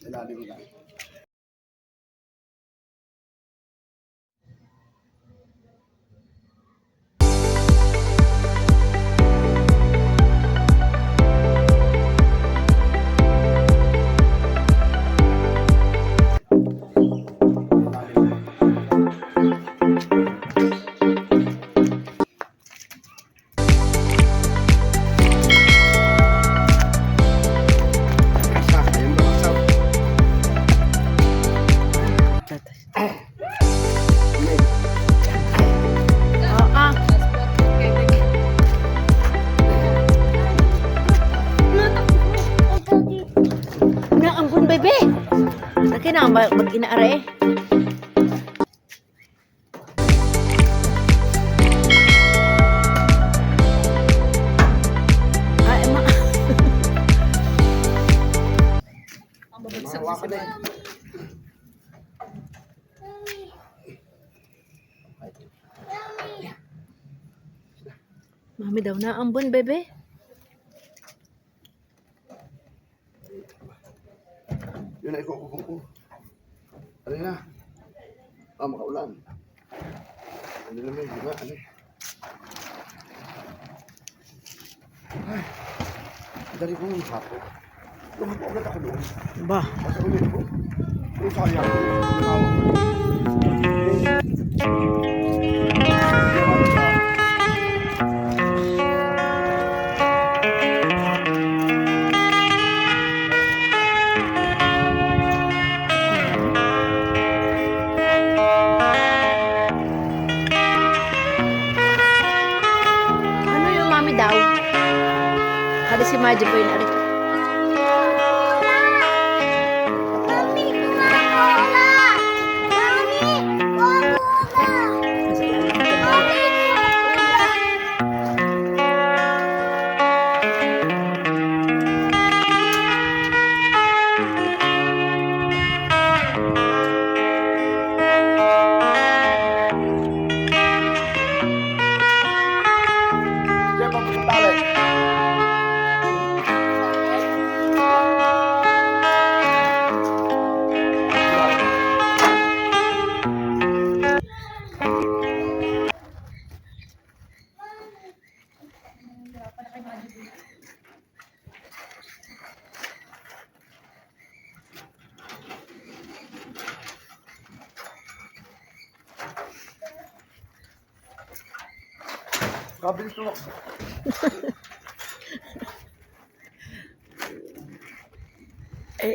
Ilalim lang. Ampun bebe. Laki na mag-inaare. Ay, ma. Ang babagsak na sila. Mami daw na ambon bebe. Yun ay kukukong ko. Ano na? Makaulan. Ano naman, di ba? Ano? Ay, dali ko ng hapo. Lumapo agad ako doon. Ba. Kasi ulit ko. Yung sayang. Ano yung mami daw? Kada si Maji po yun ari. Diyan pa po tali. Kabilis ko.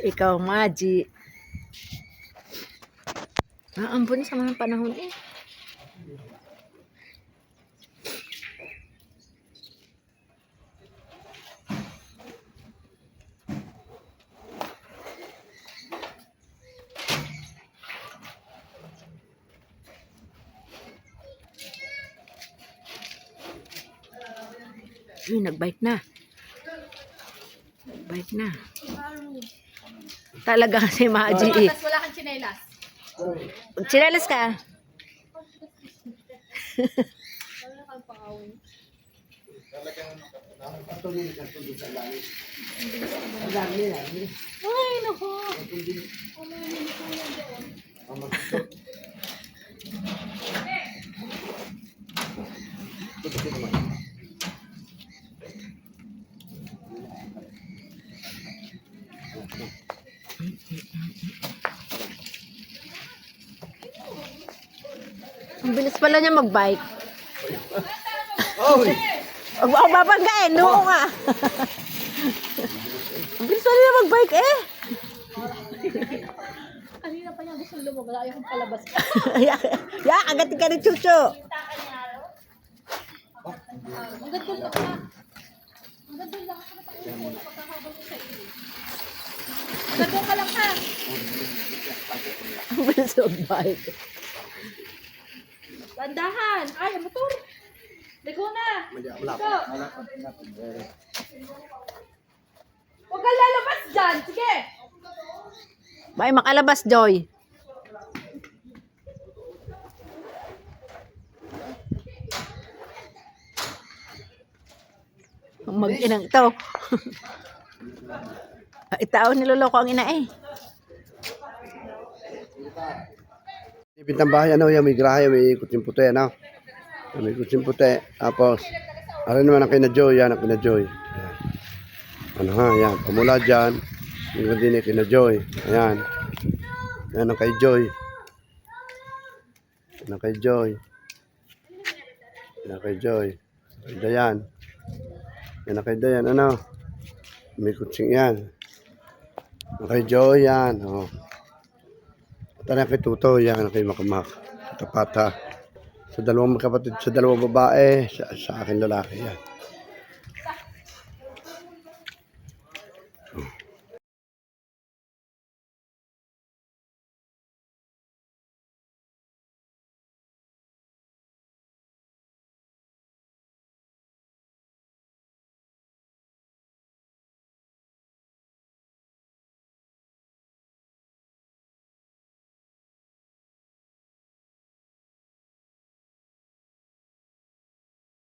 Ikaw Maji. Ampun sa mga panahon eh. Uy, nagbike na. Nagbike na. Talaga si Maji eh. Tapos wala kang tsinelas. Chinelas ka? Wala kang pangawin. Ay, naku. Ang bilis pala niya mag-bike. Oh! Huwag ako babanggain. Oo nga. Ang bilis pala niya mag-bike eh. Kanina pa niya gusto lumabas. Ayaw kong palabas. Ya, agad ka ni Chucho. Ang ganda lang ka. Ang ganda lang ka. Pagkakabal ko sa iyo. Ang ganda ka lang ka. Ang bilis mag-bike. Landahan. Ay, ang motor. Ligo na. Wala Go. pa. Huwag kang lalabas dyan. Sige. Bye, makalabas, Joy. Mag-inang to. Itao niloloko ang ina eh. Ibintang bahay, ano yan, may grahe, may ikot yung puti, ano? May ikot yung puti. Tapos, ano naman ang kina Joy, yan, ang kina Joy. Ayan. Ano ha, yan, pamula dyan. Yung din kina Joy. Ayan. Yan ang kay Joy. Yan ang kay Joy. Yan ang kay Joy. Kay Dayan. Yan ang kay Dayan, ano? May kutsing yan. Ang kay Joy, yan, oh. Tara kay Tuto, yan kay Makamak. Tapata. Sa dalawang magkapatid, sa dalawang babae, sa akin lalaki yan.